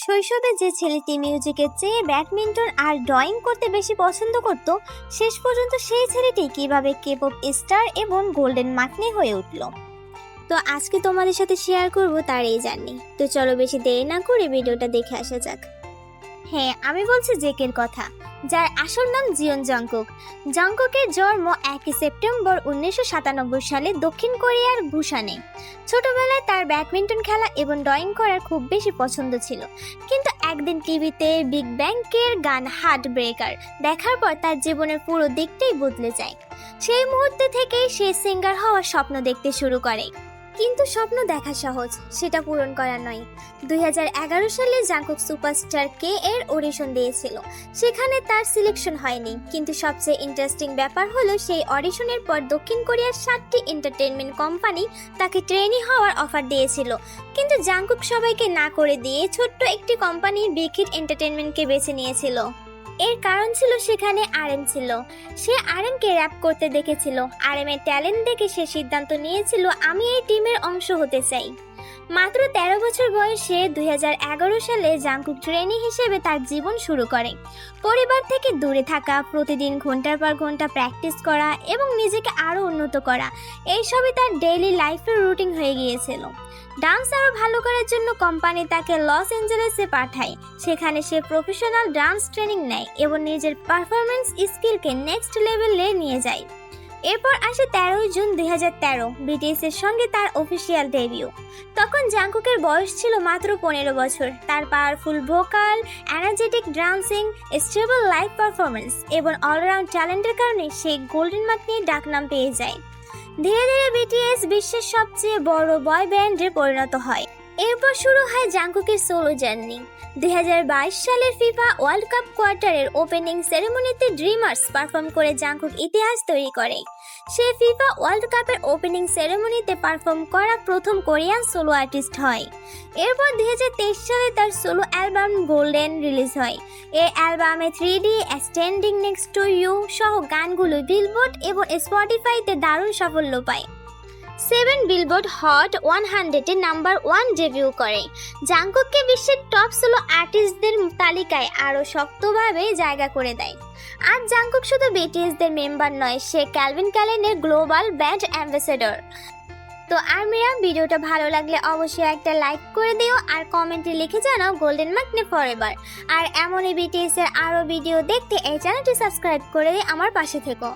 শৈশবে যে ছেলেটি মিউজিকের চেয়ে ব্যাডমিন্টন আর ড্রয়িং করতে বেশি পছন্দ করত, শেষ পর্যন্ত সেই ছেলেটি কিভাবে কেপপ স্টার এবং গোল্ডেন মাকনি হয়ে উঠল। তো আজকে তোমাদের সাথে শেয়ার করব তার এই জার্নি। তো চলো বেশি দেরি না করে ভিডিওটা দেখে আসা যাক। হ্যাঁ, আমি বলছি জেকের কথা, যার আসল নাম জিয়ন জংকুক। জংকুকের জন্ম 1 সেপ্টেম্বর 1997 সালে দক্ষিণ কোরিয়ার বুসানে। ছোটবেলায় তার ব্যাডমিন্টন খেলা এবং ড্রয়িং করার খুব বেশি পছন্দ ছিল, কিন্তু একদিন টিভিতে বিগ ব্যাংকের গান হার্ট ব্রেকার দেখার পর তার জীবনের পুরো দিকটাই বদলে যায়। সেই মুহূর্তে থেকেই সে সিঙ্গার হওয়ার স্বপ্ন দেখতে শুরু করে। কিন্তু স্বপ্ন দেখা সহজ, সেটা পূরণ করা নয়। 2011 সালে জাংকুক সুপারস্টার কে এর অডিশন দিয়েছিল, সেখানে তার সিলেকশন হয়নি। কিন্তু সবচেয়ে ইন্টারেস্টিং ব্যাপার হলো সেই অডিশনের পর দক্ষিণ কোরিয়ার 7টি এন্টারটেইনমেন্ট কোম্পানি তাকে ট্রেনি হওয়ার অফার দিয়েছিল, কিন্তু জাংকুক সবাইকে না করে দিয়ে ছোট্ট একটি কোম্পানি বিগ হিট এন্টারটেইনমেন্টকে বেছে নিয়েছিল। এর কারণ ছিল সেখানে আরএম ছিল। সে আরএমকে র্যাপ করতে দেখেছিল। আরএমের ট্যালেন্ট দেখে সে সিদ্ধান্ত নিয়েছিল, আমি এই টিমের অংশ হতে চাই। মাত্র 13 বছর বয়সে 2011 সালে জাংকুক ট্রেনি হিসেবে তার জীবন শুরু করে। পরিবার থেকে দূরে থাকা, প্রতিদিন ঘন্টার পর ঘন্টা প্র্যাকটিস করা এবং নিজেকে আরও উন্নত করা, এইসবই তার ডেইলি লাইফের রুটিন হয়ে গিয়েছিল। ডান্স আরও ভালো করার জন্য কোম্পানি তাকে লস অ্যাঞ্জেলেসে পাঠায়। সেখানে সে প্রফেশনাল ডান্স ট্রেনিং নেয় এবং নিজের পারফরমেন্স স্কিলকে নেক্সট লেভেলে নিয়ে যায়। এরপর আসে 13 জুন 2013, বিটিএস এর সঙ্গে তার অফিসিয়াল ডেবিউ। তখন জাংকুকের বয়স ছিল মাত্র 15 বছর। তার powerful vocal, energetic dancing, stable live performance এবং অলরাউন্ড ট্যালেন্টের কারণে সে গোল্ডেন মাকনি ডাকনাম পেয়ে যায়। ধীরে ধীরে বিটিএস বিশ্বের সবচেয়ে বড় বয় ব্যান্ডে পরিণত হয়। এরপর শুরু হয় জাংকুকের সোলো জার্নি। 2022 সালের ফিফা ওয়ার্ল্ড কাপ কোয়ার্টারের ওপেনিং সেরেমনিতে ড্রিমার্স পারফর্ম করে জাংকুক ইতিহাস তৈরি করে। সে ফিফা ওয়ার্ল্ড কাপের ওপেনিং সেরেমনিতে পারফর্ম করা প্রথম কোরিয়ান সোলো আর্টিস্ট হয়। এরপর 2023 সালে তার সোলো অ্যালবাম গোল্ডেন রিলিজ হয়। এই অ্যালবামে 3D, standing next to you সহ গানগুলো বিলবোর্ড এবং স্পটিফাইতে দারুণ সাফল্য পায়। 7 বিলবোর্ড হট 100-এ নাম্বার 1 ডেবিউ করে। জাংকুককে বিশ্বের টপ সোলো আর্টিস্টদের তালিকায় আরও শক্তভাবে জায়গা করে দেয়। আর জাংকুক শুধু বিটিএসদের মেম্বার নয়, সে ক্যালভিন ক্লাইনের গ্লোবাল ব্র্যান্ড অ্যাম্বাসেডর। তো আর মিয়া, ভিডিওটা ভালো লাগলে অবশ্যই একটা লাইক করে দিও আর কমেন্টে লিখে জানাও গোল্ডেন মাকনি ফরএভার। আর এমনই বিটিএস এর আরও ভিডিও দেখতে এই চ্যানেলটি সাবস্ক্রাইব করে আমার পাশে থেকো।